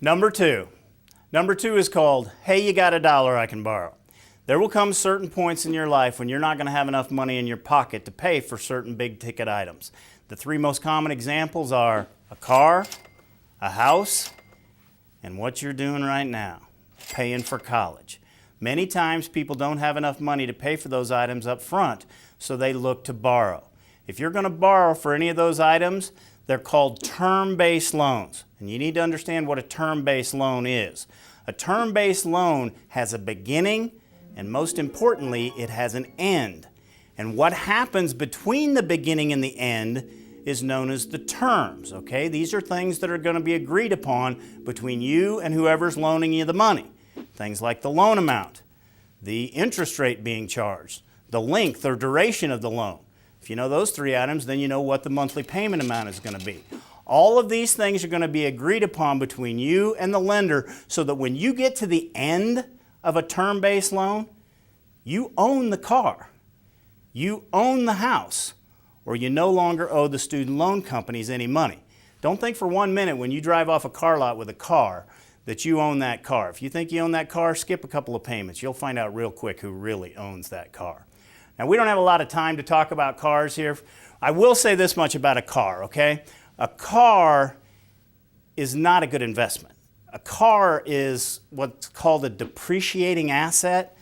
Number two. Number two is called, hey, you got $1 I can borrow. There will come certain points in your life when you're not going to have enough money in your pocket to pay for certain big ticket items. The three most common examples are a car, a house, and what you're doing right now, paying for college. Many times people don't have enough money to pay for those items up front, so they look to borrow. If you're going to borrow for any of those items, they're called term-based loans. And you need to understand what a term-based loan is. A term-based loan has a beginning, and most importantly, it has an end. And what happens between the beginning and the end is known as the terms, okay? These are things that are going to be agreed upon between you and whoever's loaning you the money. Things like the loan amount, the interest rate being charged, the length or duration of the loan. If you know those three items, then you know what the monthly payment amount is going to be. All of these things are going to be agreed upon between you and the lender so that when you get to the end of a term-based loan, you own the car, you own the house, or you no longer owe the student loan companies any money. Don't think for 1 minute when you drive off a car lot with a car that you own that car. If you think you own that car, skip a couple of payments. You'll find out real quick who really owns that car. Now, we don't have a lot of time to talk about cars here. I will say this much about a car, okay? A car is not a good investment. A car is what's called a depreciating asset.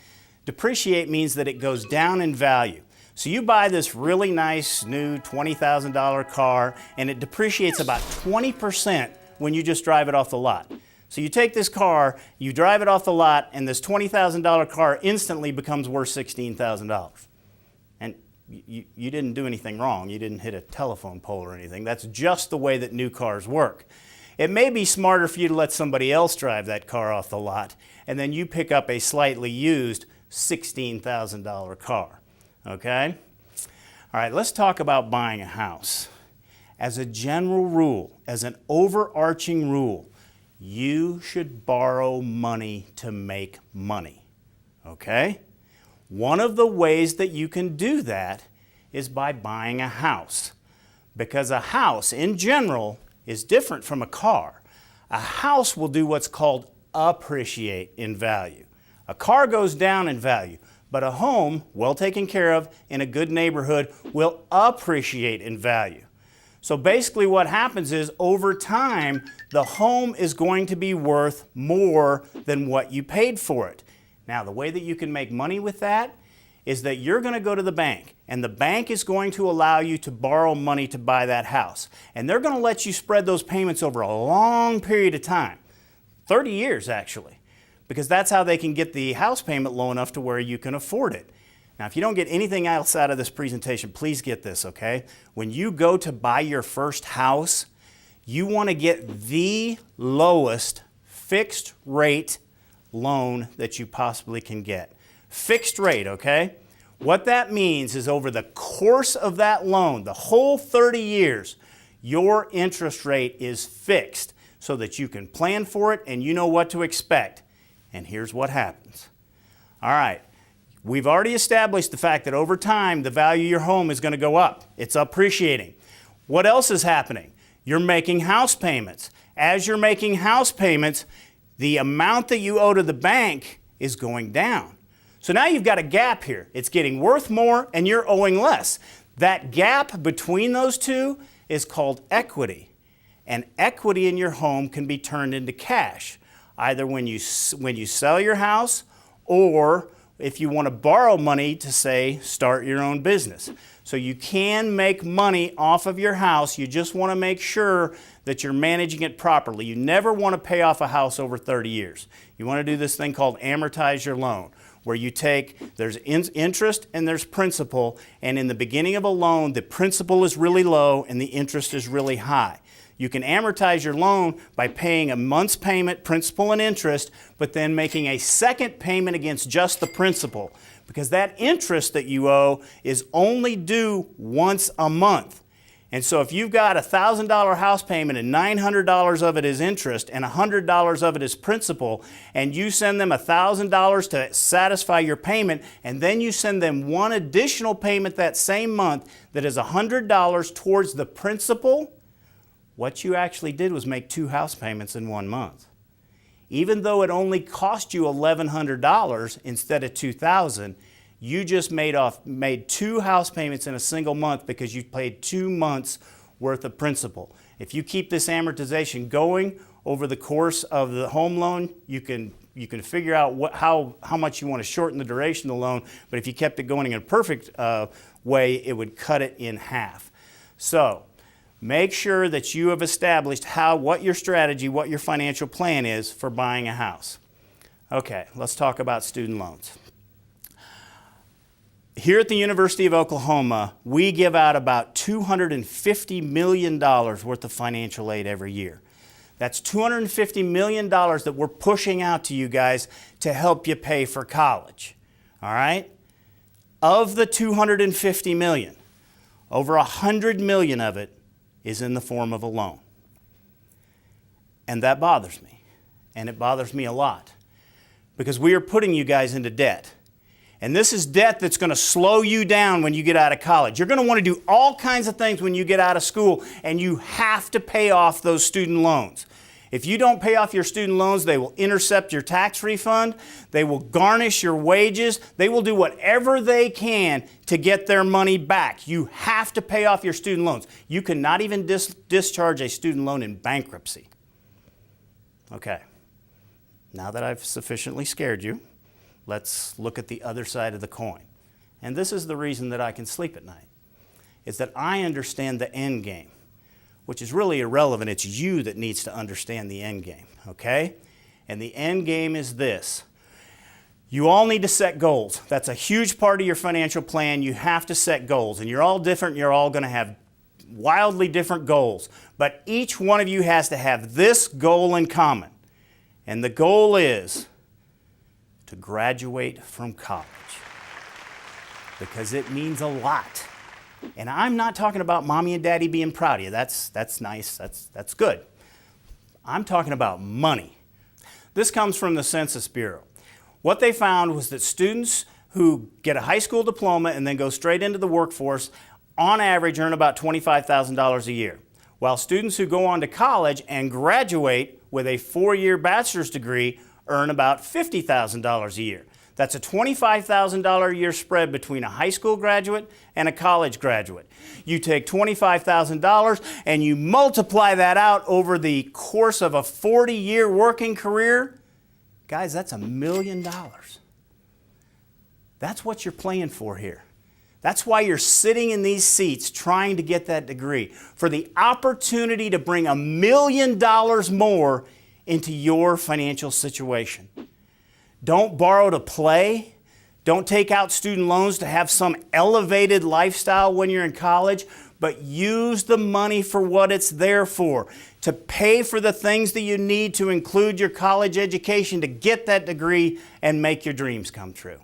Depreciate means that it goes down in value. So you buy this really nice new $20,000 car and it depreciates about 20% when you just drive it off the lot. So you take this car, you drive it off the lot, and this $20,000 car instantly becomes worth $16,000. And you didn't do anything wrong. You didn't hit a telephone pole or anything. That's just the way that new cars work. It may be smarter for you to let somebody else drive that car off the lot, and then you pick up a slightly used $16,000 car. Okay? All right, let's talk about buying a house. As a general rule, as an overarching rule, you should borrow money to make money. Okay? One of the ways that you can do that is by buying a house. Because a house, in general, is different from a car. A house will do what's called appreciate in value. A car goes down in value, but a home, well taken care of, in a good neighborhood, will appreciate in value. So basically what happens is, over time, the home is going to be worth more than what you paid for it. Now, the way that you can make money with that is that you're going to go to the bank, and the bank is going to allow you to borrow money to buy that house. And they're going to let you spread those payments over a long period of time, 30 years actually, because that's how they can get the house payment low enough to where you can afford it. Now, if you don't get anything else out of this presentation, please get this, okay? When you go to buy your first house, you want to get the lowest fixed rate loan that you possibly can get. Fixed rate, okay? What that means is over the course of that loan, the whole 30 years, your interest rate is fixed so that you can plan for it and you know what to expect. And here's what happens. All right. We've already established the fact that over time, the value of your home is going to go up. It's appreciating. What else is happening? You're making house payments. As you're making house payments, the amount that you owe to the bank is going down. So now you've got a gap here. It's getting worth more and you're owing less. That gap between those two is called equity. And equity in your home can be turned into cash, either when you sell your house or if you want to borrow money to, say, start your own business. So you can make money off of your house. You just want to make sure that you're managing it properly. You never want to pay off a house over 30 years. You want to do this thing called amortize your loan, where you take, there's interest and there's principal, and in the beginning of a loan, the principal is really low and the interest is really high. You can amortize your loan by paying a month's payment, principal and interest, but then making a second payment against just the principal, because that interest that you owe is only due once a month. And so if you've got a $1,000 house payment and $900 of it is interest and $100 of it is principal, and you send them $1,000 to satisfy your payment, and then you send them one additional payment that same month that is $100 towards the principal, what you actually did was make 2 house payments in 1 month. even though it only cost you $1,100 instead of $2,000, you just made 2 house payments in a single month because you paid 2 months worth of principal. If you keep this amortization going over the course of the home loan, you can figure out how much you want to shorten the duration of the loan, but if you kept it going in a perfect way, it would cut it in half. So make sure that you have established what your strategy, what your financial plan is for buying a house. Okay, let's talk about student loans. Here at the University of Oklahoma, we give out about $250 million worth of financial aid every year. That's $250 million that we're pushing out to you guys to help you pay for college. All right? Of the $250 million, over $100 million of it is in the form of a loan. And that bothers me. And it bothers me a lot. Because we are putting you guys into debt. And this is debt that's going to slow you down when you get out of college. You're going to want to do all kinds of things when you get out of school, and you have to pay off those student loans. If you don't pay off your student loans, they will intercept your tax refund. They will garnish your wages. They will do whatever they can to get their money back. You have to pay off your student loans. You cannot even discharge a student loan in bankruptcy. Okay, now that I've sufficiently scared you, let's look at the other side of the coin. And this is the reason that I can sleep at night, is that I understand the end game, which is really irrelevant. It's you that needs to understand the end game, okay? And the end game is this. You all need to set goals. That's a huge part of your financial plan. You have to set goals, and you're all different. You're all going to have wildly different goals. But each one of you has to have this goal in common. And the goal is to graduate from college, because it means a lot. And I'm not talking about mommy and daddy being proud of you. That's nice, that's good. I'm talking about money. This comes from the Census Bureau. What they found was that students who get a high school diploma and then go straight into the workforce, on average earn about $25,000 a year, while students who go on to college and graduate with a 4-year bachelor's degree earn about $50,000 a year. That's a $25,000 a year spread between a high school graduate and a college graduate. You take $25,000 and you multiply that out over the course of a 40-year working career. Guys, that's $1 million. That's what you're playing for here. That's why you're sitting in these seats trying to get that degree, for the opportunity to bring $1 million more into your financial situation. Don't borrow to play. Don't take out student loans to have some elevated lifestyle when you're in college, but use the money for what it's there for, to pay for the things that you need to include your college education to get that degree and make your dreams come true.